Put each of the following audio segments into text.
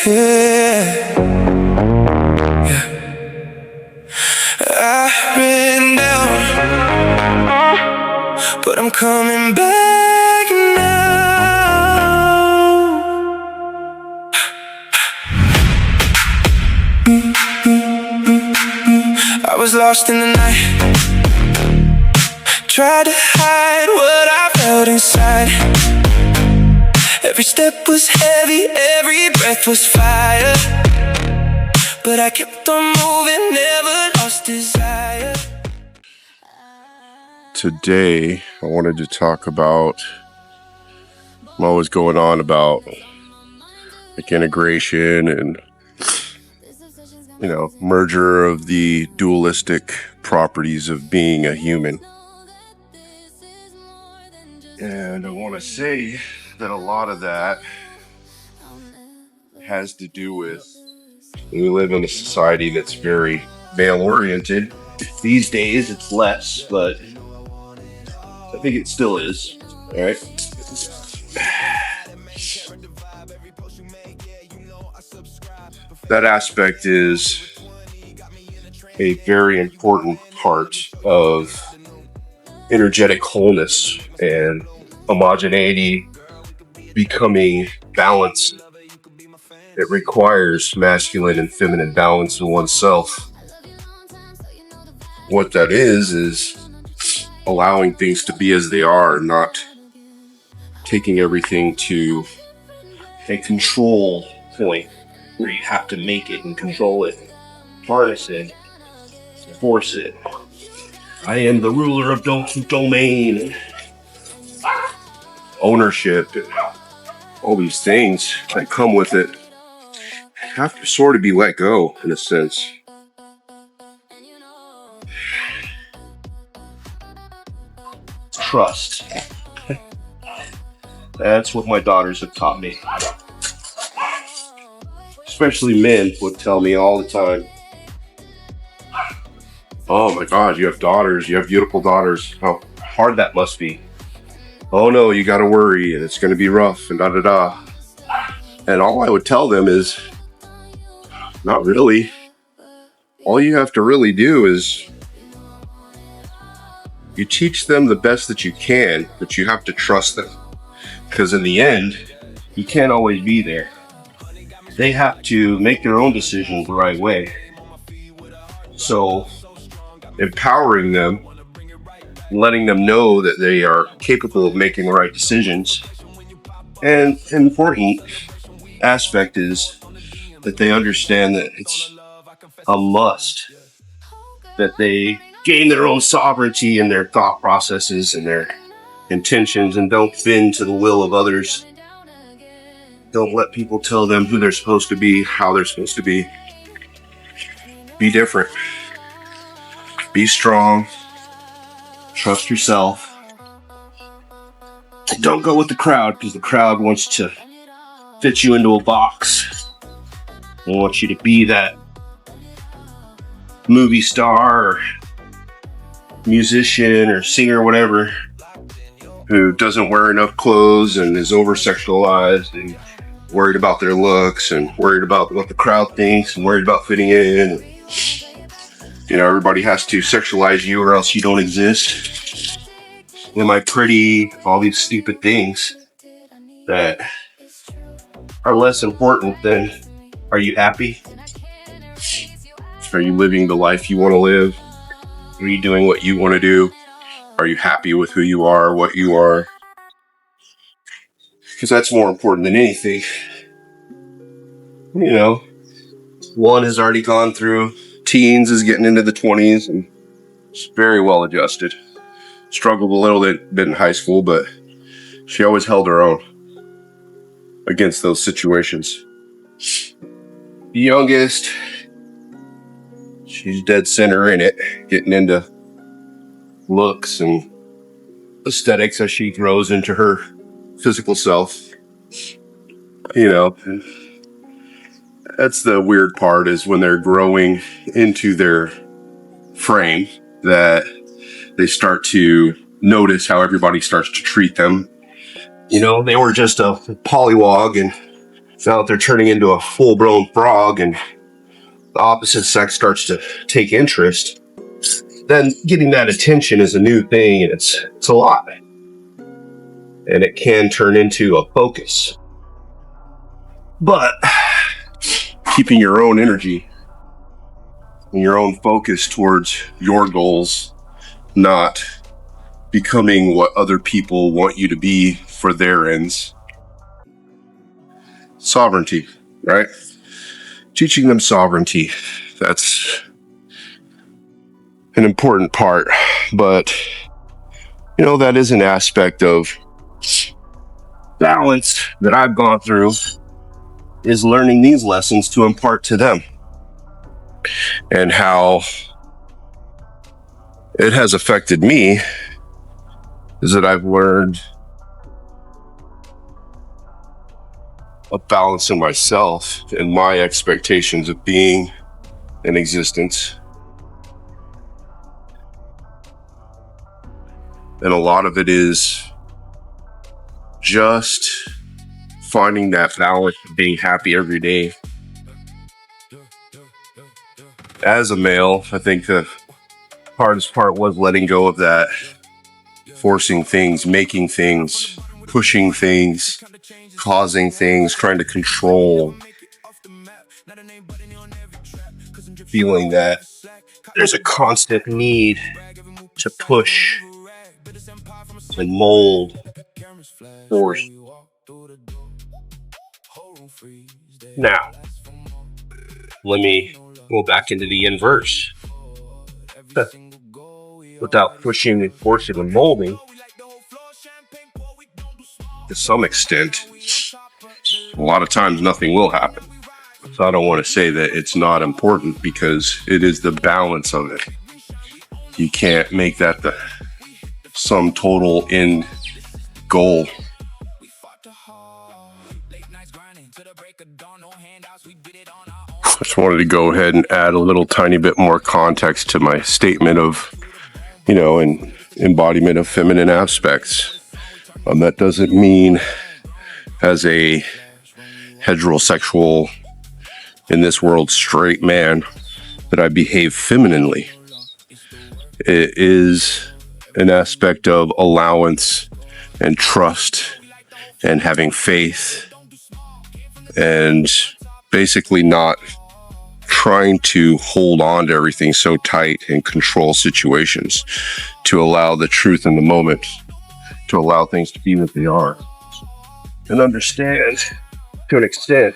Yeah, yeah. I've been down, but I'm coming back now. I was lost in the night, tried to hide what I felt inside. Every step was heavy, every breath was fire, but I kept on moving, never lost desire. Today, I wanted to talk about what was going on about like integration and merger of the dualistic properties of being a human. And I want to say that a lot of that has to do with we live in a society that's very male-oriented. These days it's less, but I think it still is. All right. That aspect is a very important part of energetic wholeness and homogeneity, becoming balanced. It requires masculine and feminine balance in oneself. What that is allowing things to be as they are, not taking everything to a control point where you have to make it and control it, harness it, force it. I am the ruler of domain, ownership, all these things that come with it have to sort of be let go in a sense. Trust. That's what my daughters have taught me. Especially men would tell me all the time, oh my God, you have daughters, you have beautiful daughters. How hard that must be. Oh no, you gotta worry and it's gonna be rough and da-da-da. And all I would tell them is, not really. All you have to really do is you teach them the best that you can, but you have to trust them. Because in the end, you can't always be there. They have to make their own decisions the right way. So, empowering them, letting them know that they are capable of making the right decisions. And an important aspect is that they understand that it's a must that they gain their own sovereignty in their thought processes and their intentions, and don't bend to the will of others. Don't let people tell them who they're supposed to be, how they're supposed to be. Be different. Be strong. Trust yourself. Don't go with the crowd, because the crowd wants to fit you into a box. They want you to be that movie star or musician or singer or whatever who doesn't wear enough clothes and is over-sexualized and worried about their looks and worried about what the crowd thinks and worried about fitting in. Everybody has to sexualize you or else you don't exist. Am I pretty? All these stupid things that are less important than, are you happy? Are you living the life you want to live? Are you doing what you want to do? Are you happy with who you are, what you are? Because that's more important than anything. One has already gone through teens, is getting into the 20s, and it's very well adjusted. Struggled a little bit in high school, but she always held her own against those situations. The youngest, she's dead center in it, getting into looks and aesthetics as she grows into her physical self. That's the weird part, is when they're growing into their frame that they start to notice how everybody starts to treat them. They were just a pollywog and Now that they're turning into a full-blown frog and the opposite sex starts to take interest, then getting that attention is a new thing, and it's a lot. And it can turn into a focus. But keeping your own energy and your own focus towards your goals, not becoming what other people want you to be for their ends. Sovereignty, right? Teaching them sovereignty. That's an important part. But, that is an aspect of balance that I've gone through, is learning these lessons to impart to them, and how it has affected me is that I've learned a balance in myself and my expectations of being in existence. And a lot of it is just finding that balance of being happy every day. As a male, I think the hardest part was letting go of that, forcing things, making things, pushing things, causing things, trying to control, feeling that there's a constant need to push and mold, force. Now, let me go back into the inverse. Without pushing and forcing and molding, to some extent, a lot of times nothing will happen. So I don't want to say that it's not important, because it is the balance of it. You can't make that the sum total end goal. I just wanted to go ahead and add a little tiny bit more context to my statement of, an embodiment of feminine aspects. That doesn't mean as a heterosexual, in this world, straight man, that I behave femininely. It is an aspect of allowance and trust and having faith, and basically not trying to hold on to everything so tight and control situations, to allow the truth in the moment, to allow things to be what they are, and understand to an extent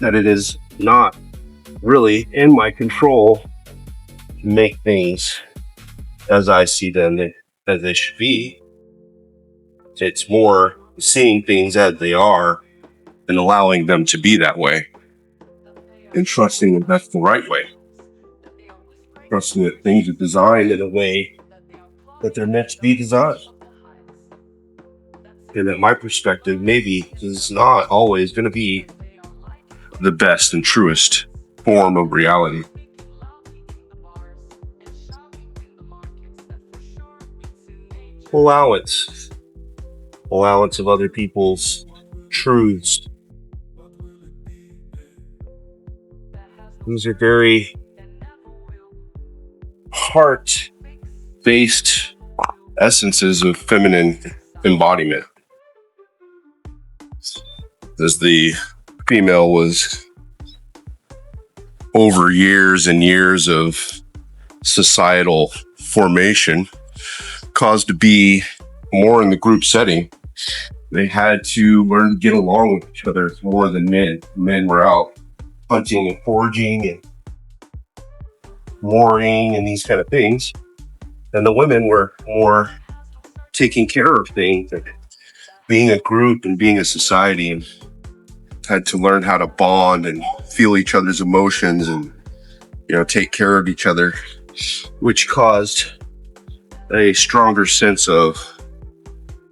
that it is not really in my control to make things as I see them as they should be. It's more seeing things as they are and allowing them to be that way, and trusting that that's the right way. Trusting that things are designed in a way that they're meant to be designed. And that my perspective maybe is not always going to be the best and truest form of reality. Allowance of other people's truths. These are very heart-based essences of feminine embodiment. As the female was, over years and years of societal formation, caused to be more in the group setting, they had to learn to get along with each other more than men. Men were out hunting and foraging and mooring and these kind of things. And the women were more taking care of things and being a group and being a society, and had to learn how to bond and feel each other's emotions and, take care of each other, which caused a stronger sense of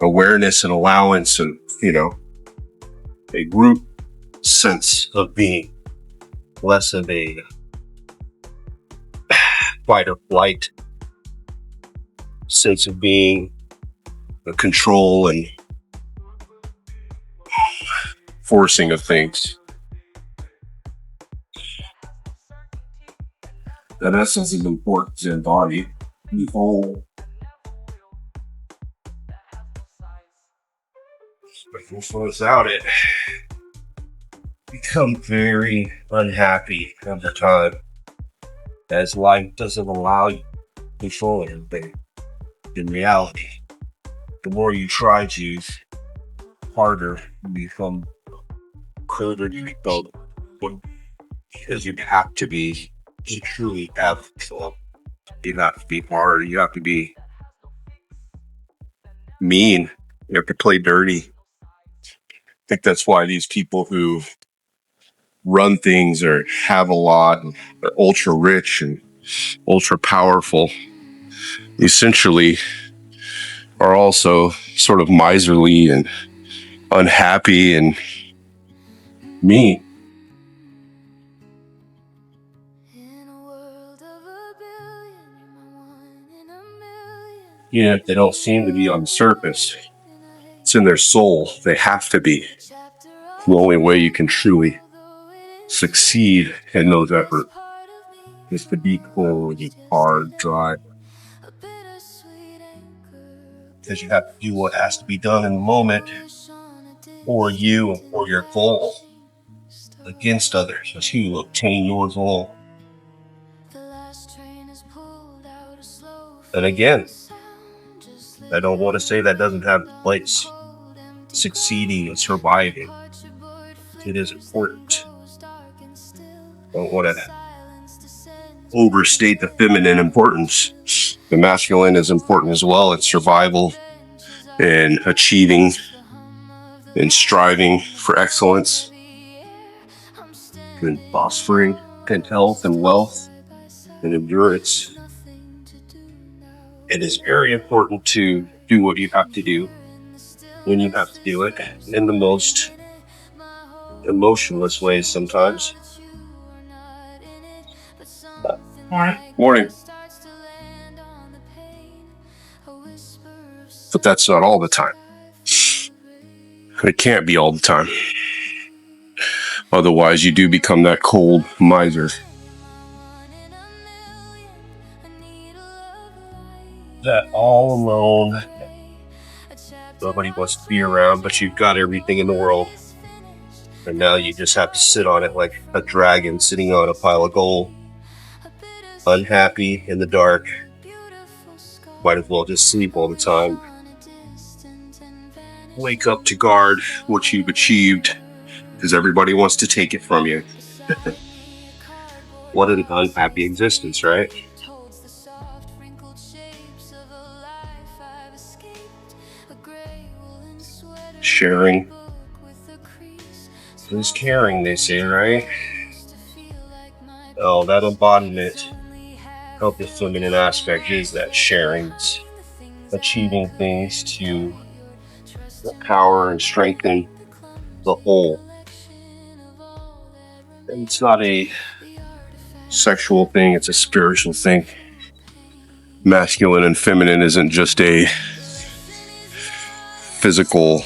awareness and allowance and, a group sense of being, less of a fight or flight sense of being, a control and forcing of things. That essence is important to embody the whole. But without it, become very unhappy over time, as life doesn't allow you to control everything. In reality, the more you try to, harder you become, colder you become, because you have to be, you truly have to. You have to be hard. You have to be mean. You have to play dirty. I think that's why these people who run things or have a lot and are ultra rich and ultra powerful essentially are also sort of miserly and unhappy and mean. If they don't seem to be on the surface, it's in their soul. They have to be. The only way you can truly succeed in those efforts is to be cold, hard, dry. Because you have to do what has to be done in the moment for you and for your goal against others as you obtain your goal. And again, I don't want to say that doesn't have its place. Succeeding and surviving, it is important. I don't want to overstate the feminine importance. The masculine is important as well. It's survival and achieving and striving for excellence and fostering and health and wealth and endurance. It is very important to do what you have to do when you have to do it in the most emotionless ways sometimes. Morning. But that's not all the time. It can't be all the time. Otherwise, you do become that cold miser. That all alone. Nobody wants to be around, but you've got everything in the world. And now you just have to sit on it like a dragon sitting on a pile of gold. Unhappy in the dark. Might as well just sleep all the time. Wake up to guard what you've achieved, because everybody wants to take it from you. What an unhappy existence, right? Sharing is caring, they say, right? Oh, that embodiment of the feminine aspect is that sharing, achieving things to empower and strengthen the whole. And it's not a sexual thing, it's a spiritual thing. Masculine and feminine isn't just a physical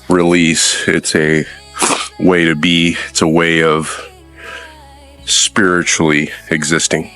release, it's a way to be, it's a way of spiritually existing.